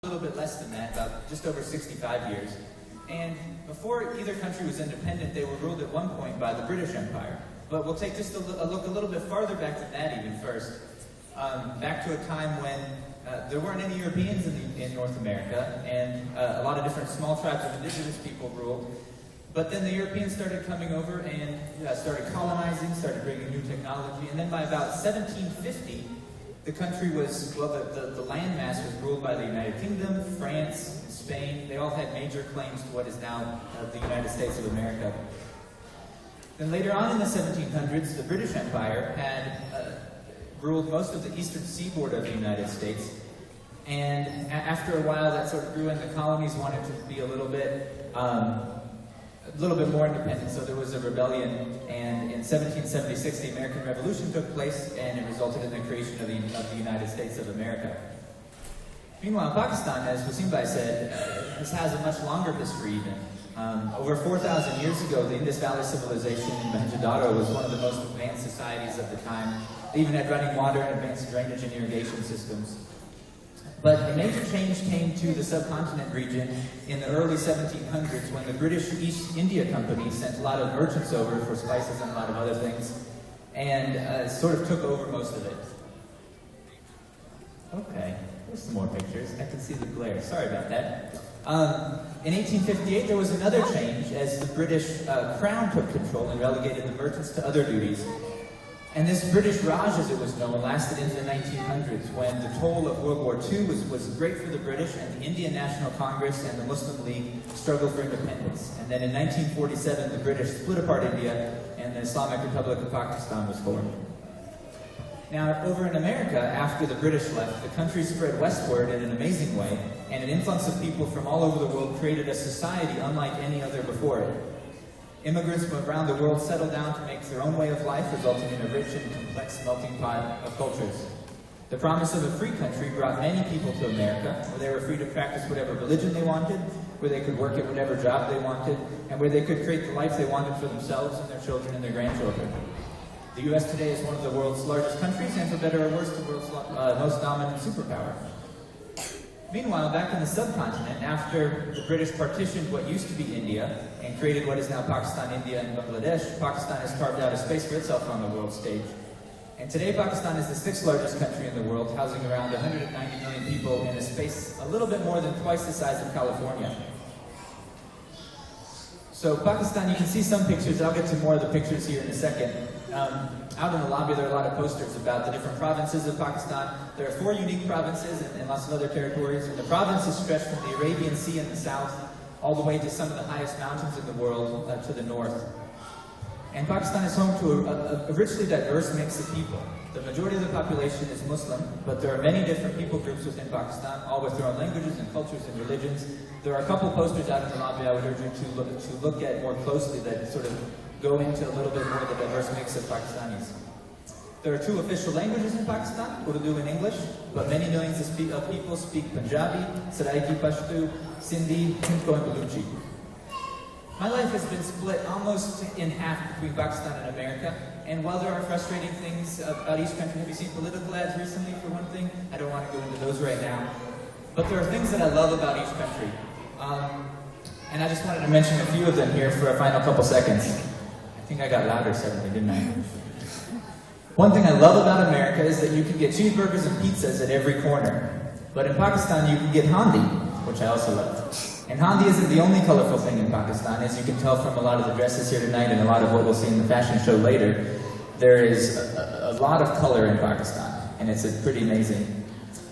A little bit less than that, about just over 65 years. And before either country was independent, they were ruled at one point by the British Empire. But we'll take just a look a little bit farther back than that even first. Back to a time when there weren't any Europeans in North America, and a lot of different small tribes of indigenous people ruled. But then the Europeans started coming over and started colonizing, started bringing new technology, and then by about 1750, the country was, well, the landmass was ruled by the United Kingdom, France, Spain. They all had major claims to what is now the United States of America. Then later on in the 1700s, the British Empire had ruled most of the eastern seaboard of the United States. And after a while, that sort of grew, and the colonies wanted to be a little bit more independent, so there was a rebellion, and in 1776 the American Revolution took place, and it resulted in the creation of the United States of America. Meanwhile, Pakistan, as Wasim Bhai said, has a much longer history even. Over 4,000 years ago, the Indus Valley civilization in Mohenjo-Daro was one of the most advanced societies of the time. They even had running water and advanced drainage and irrigation systems. But a major change came to the subcontinent region in the early 1700s when the British East India Company sent a lot of merchants over for spices and a lot of other things, and sort of took over most of it. Okay, here's some more pictures. I can see the glare. Sorry about that. In 1858, there was another change as the British Crown took control and relegated the merchants to other duties. And this British Raj, as it was known, lasted into the 1900s, when the toll of World War II was great for the British, and the Indian National Congress and the Muslim League struggled for independence. And then in 1947, the British split apart India, and the Islamic Republic of Pakistan was formed. Now, over in America, after the British left, the country spread westward in an amazing way, and an influx of people from all over the world created a society unlike any other before it. Immigrants from around the world settled down to make their own way of life, resulting in a rich and complex melting pot of cultures. The promise of a free country brought many people to America, where they were free to practice whatever religion they wanted, where they could work at whatever job they wanted, and where they could create the life they wanted for themselves and their children and their grandchildren. The U.S. today is one of the world's largest countries, and for better or worse, the world's most dominant superpower. Meanwhile, back in the subcontinent, after the British partitioned what used to be India and created what is now Pakistan, India, and Bangladesh, Pakistan has carved out a space for itself on the world stage. And today, Pakistan is the 6th largest country in the world, housing around 190 million people in a space a little bit more than twice the size of California. So Pakistan, you can see some pictures. I'll get to more of the pictures here in a second. Out in the lobby, there are a lot of posters about the different provinces of Pakistan. There are 4 unique provinces and lots of other territories. And the provinces stretch from the Arabian Sea in the south all the way to some of the highest mountains in the world to the north. And Pakistan is home to a richly diverse mix of people. The majority of the population is Muslim, but there are many different people groups within Pakistan, all with their own languages and cultures and religions. There are a couple posters out in the lobby I would urge you to look at more closely that sort of go into a little bit more of the diverse mix of Pakistanis. There are 2 official languages in Pakistan, Urdu and English, but many millions of people speak Punjabi, Saraiki Pashto, Sindhi, Hindko, and Baluchi. My life has been split almost in half between Pakistan and America, and while there are frustrating things about each country, have you seen political ads recently, for one thing? I don't want to go into those right now. But there are things that I love about each country. And I just wanted to mention a few of them here for a final couple seconds. I think I got louder suddenly, didn't I? One thing I love about America is that you can get cheeseburgers and pizzas at every corner. But in Pakistan, you can get handi, which I also love. And handi isn't the only colorful thing in Pakistan. As you can tell from a lot of the dresses here tonight and a lot of what we'll see in the fashion show later, there is a lot of color in Pakistan, and it's pretty amazing.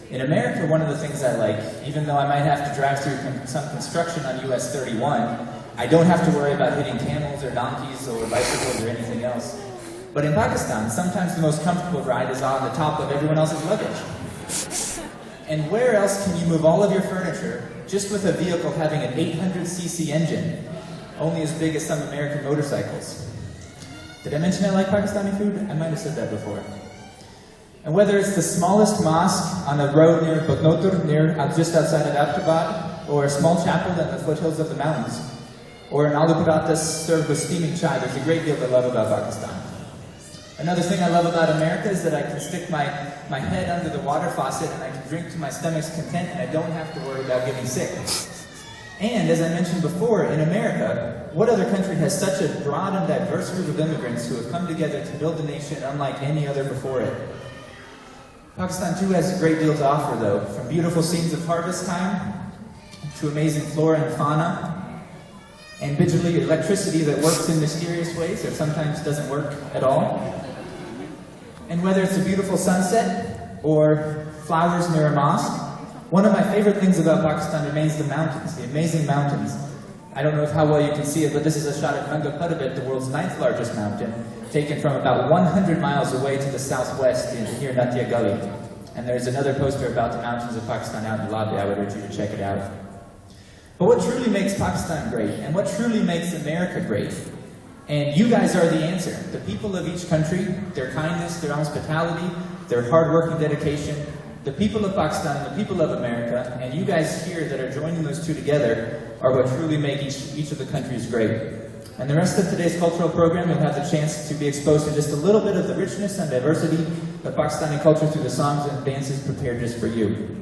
In America, one of the things I like, even though I might have to drive through some construction on US 31, I don't have to worry about hitting camels or donkeys or bicycles or anything else. But in Pakistan, sometimes the most comfortable ride is on the top of everyone else's luggage. And where else can you move all of your furniture just with a vehicle having an 800cc engine, only as big as some American motorcycles? Did I mention I like Pakistani food? I might have said that before. And whether it's the smallest mosque on a road near Bhagnotur, just outside of Ahmedabad, or a small chapel in the foothills of the mountains, or an aloo parathas served with steaming chai, there's a great deal to love about Pakistan. Another thing I love about America is that I can stick my head under the water faucet and I can drink to my stomach's content and I don't have to worry about getting sick. And as I mentioned before, in America, what other country has such a broad and diverse group of immigrants who have come together to build a nation unlike any other before it? Pakistan too has a great deal to offer though, from beautiful scenes of harvest time, to amazing flora and fauna, and digitally electricity that works in mysterious ways or sometimes doesn't work at all. And whether it's a beautiful sunset or flowers near a mosque, one of my favorite things about Pakistan remains the mountains, the amazing mountains. I don't know how well you can see it, but this is a shot of Nanga Parbat, the world's 9th largest mountain, taken from about 100 miles away to the southwest near Natia Gully. And there's another poster about the mountains of Pakistan out in the lobby. I would urge you to check it out. But what truly makes Pakistan great, and what truly makes America great, and you guys are the answer. The people of each country, their kindness, their hospitality, their hard work and dedication, the people of Pakistan and the people of America, and you guys here that are joining those two together are what truly make each of the countries great. And the rest of today's cultural program, you'll have the chance to be exposed to just a little bit of the richness and diversity of Pakistani culture through the songs and dances prepared just for you.